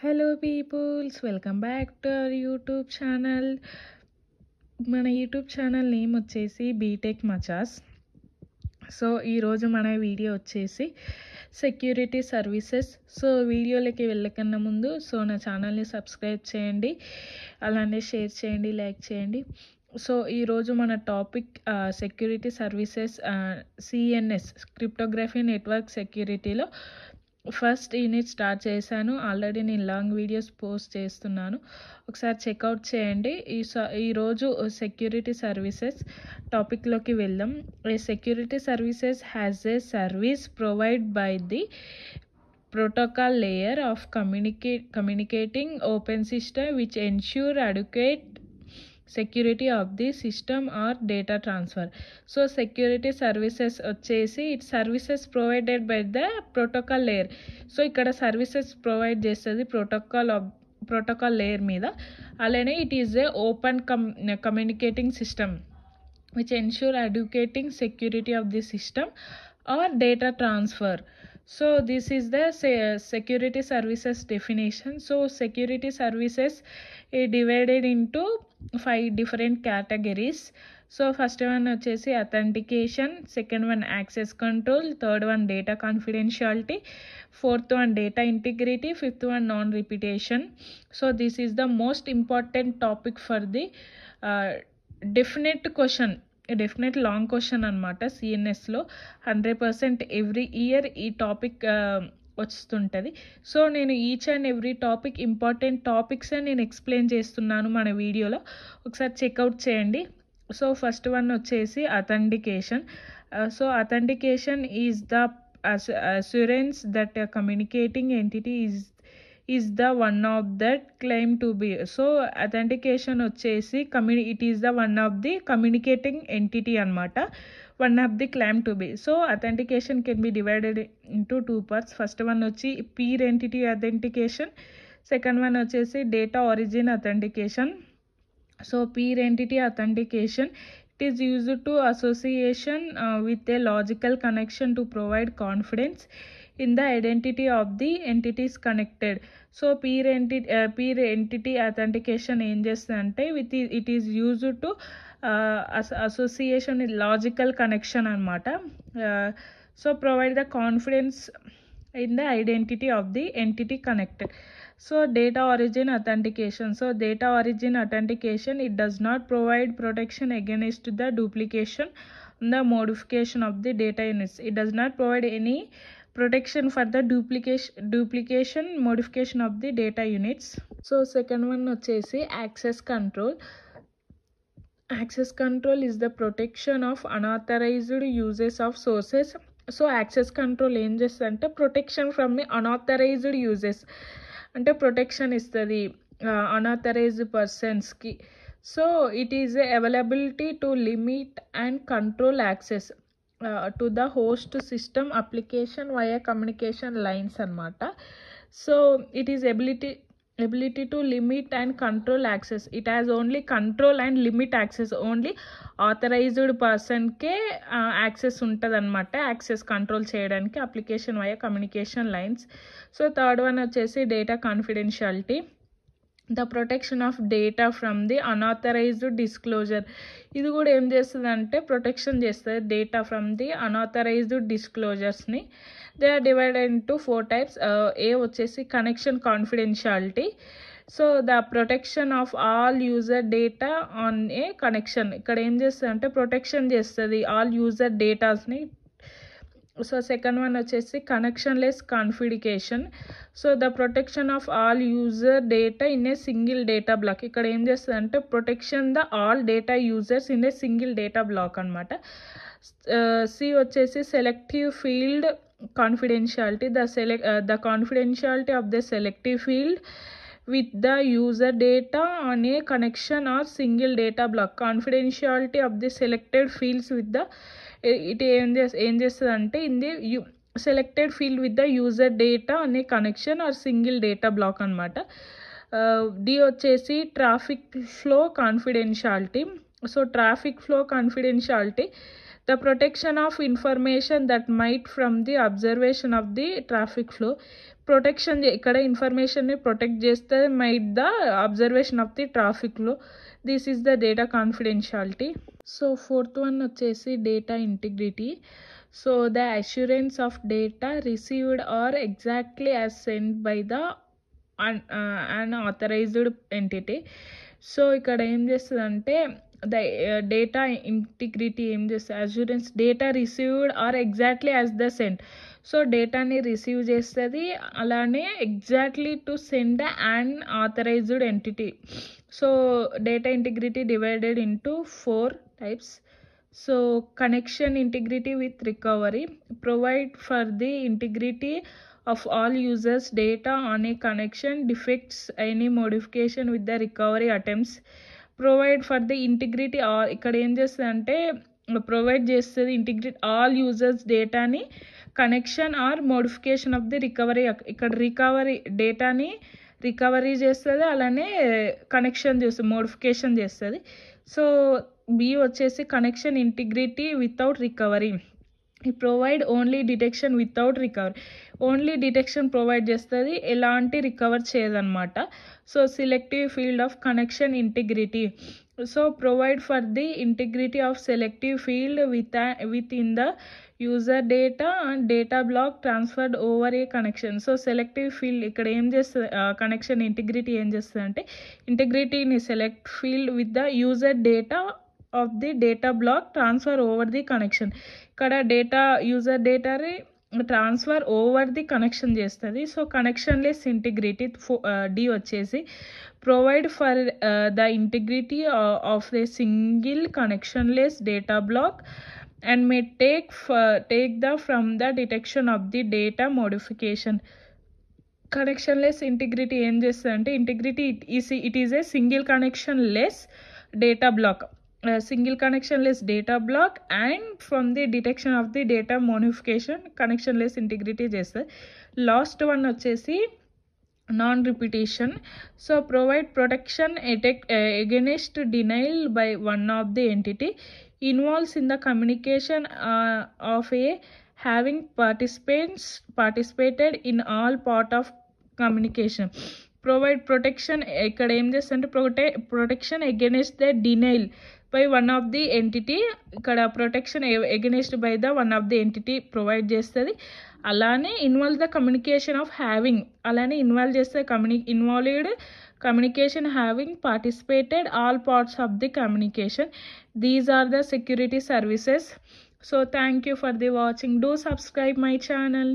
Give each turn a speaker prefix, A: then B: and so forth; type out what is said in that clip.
A: Hello peoples, welcome back to our YouTube channel. మన YouTube channel name వచ్చేసి BTech Machas. So ఈరోజు మన video వచ్చేసి సెక్యూరిటీ సర్వీసెస్. సో వీడియోలోకి వెళ్ళకన్నా ముందు నా ఛానల్ని సబ్స్క్రైబ్ చేయండి, అలానే షేర్ చేయండి, లైక్ చేయండి. సో ఈరోజు మన topic security services, CNS, cryptography network సెక్యూరిటీలో ఫస్ట్ యూనిట్ స్టార్ట్ చేశాను. ఆల్రెడీ నేను లాంగ్ వీడియోస్ పోస్ట్ చేస్తున్నాను, ఒకసారి చెక్అవుట్ చేయండి. ఈరోజు సెక్యూరిటీ సర్వీసెస్ టాపిక్లోకి వెళ్దాం. A security services has a service provide by the protocol layer of communicating open system which ensure adequate security of the system or data transfer. So security services వచ్చేసి it services provided by the protocol layer. So ఇక్కడ services provide చేస్తుంది protocol layer మీద. అలానే it is a open communicating system which ensure adequate security of the system or data transfer. So this is the security services definition. So security services is divided into 5 different categories. So first one వచ్చేసి authentication, second one access control, third one data confidentiality, fourth one data integrity, fifth one non-repetition. So this is the most important topic for the definite long question అనమాట. సిఎన్ఎస్లో 100% every year ఈ topic వస్తుంటుంది. So నేను each and every topic, important topics నేను explain చేస్తున్నాను మన వీడియోలో, ఒకసారి check out చేయండి. సో ఫస్ట్ వన్ వచ్చేసి authentication. So authentication is the assurance that communicating entity is the one of that claim to be. So authentication వచ్చేసి it is the one of the communicating entity anamata, one of the claim to be. So authentication can be divided into 2 parts. First one వచ్చి peer entity authentication, second one వచ్చేసి data origin authentication. So peer entity authentication, it is used to association with a logical connection to provide confidence in the identity of the entities connected. So peer entity authentication ఏం చేస్తుందంటే it is used to association with logical connection అనమాట. So provide the confidence in the identity of the entity connected. So data origin authentication. So data origin authentication, it does not provide protection against the duplication and the modification of the data units. It does not provide any protection for the duplication modification of the data units. So second one వచ్చేసి access control. Access control is the protection of unauthorized uses of sources. So access control ఏం చేస్తుందంటే protection from the unauthorized uses, అంటే protection ఇస్తుంది unauthorized personsకి. So it is availability to limit and control access to the host system application via communication lines anamata. So it is ability to limit and control access. It has only control and limit access, only authorized person ke access untadi anamata, access control cheyadaniki application via communication lines. So third one vachesi data confidentiality, the protection of data from the unauthorized disclosure. ఇది కూడా ఏం చేస్తుంది అంటే protection చేస్తుంది data from the unauthorized డిస్క్లోజర్స్ని. They are divided into 4 types. A వచ్చేసి connection confidentiality. So the protection of all user data on a connection, ఇక్కడ ఏం చేస్తుంది అంటే ప్రొటెక్షన్ చేస్తుంది ఆల్ యూజర్ డేటాస్ని. సో సెకండ్ వన్ వచ్చేసి కనెక్షన్లెస్ కాన్ఫిడికేషన్. So the protection of all user data in a single data block, ఇక్కడ ఏం చేస్తుంది అంటే protection the all data users in a single data black అనమాట. సి వచ్చేసి selective field confidentiality, the confidentiality of the selective field with the user data on a connection or single data block. Confidentiality of the selected fields with the it ఏం చేస్తుంది అంటే in the selected field with the user data on a connection or single data block అనమాట. D వచ్చేసి traffic flow confidentiality. So traffic flow confidentiality, the protection of information that might from the observation of the traffic flow. Protection ఇక్కడ ఇన్ఫర్మేషన్ని protect చేస్తే might the observation of the traffic flow. This is the data confidentiality. So fourth one వచ్చేసి data integrity. So the assurance of data received are exactly as send by the unauthorized entity. So ఇక్కడ ఏం చేస్తుందంటే the data integrity ఏం చేస్తుంది, assurance data received are exactly as the send. So డేటాని receive చేస్తుంది, అలానే exactly to send unauthorized entity. So data integrity divided into 4 types. So connection integrity with recovery, provide for the integrity of all users data on a connection, defects any modification with the recovery attempts. Provide for the integrity, ఇక్కడ ఏం చేస్తుంది అంటే provide చేస్తుంది integrity all users డేటాని connection or modification of the recovery. ఇక్కడ recovery డేటాని recovery చేస్తుంది, అలానే కనెక్షన్ చేస్తుంది, మోడిఫికేషన్ చేస్తుంది. సో బి వచ్చేసి కనెక్షన్ ఇంటిగ్రిటీ వితౌట్ రికవరీ. ఈ provide only detection without recovery. Only detection provide చేస్తుంది, ఎలాంటి రికవర్ చేయదన్నమాట. So selective field of connection integrity. So provide for the integrity of selective field within the user data and data block transferred over a connection. So selective field ఇక్కడ ఏం చేస్తుంది, connection integrity ఏం చేస్తుంది అంటే ఇంటిగ్రిటీని select field with the user data of the data block transfer over the connection. ఇక్కడ data user డేటాని transfer over the connection చేస్తుంది. So connectionless integrity. D వచ్చేసి provide for the integrity of the single connectionless data block and may take the from the detection of the data modification. Connectionless integrity ఏం చేస్తుంది అంటే integrity it is a single connectionless data block, single connectionless data block and from the detection of the data modification connectionless integrity చేస్తుంది. Last one వచ్చేసి non repetition. So provide protection against denial by one of the entity involves in the communication of a having participated in all part of communication. Provide protection ఇక్కడ ఏం చేస్తుంటే protection against the denial by one of the entity. ఇక్కడ protection against by the one of the entity provide చేస్తుంది. అలానే involve the communication of having, అలానే involve చేస్తే involved communication having participated all parts of the communication. These are the security services. So thank you for the watching. Do subscribe my channel.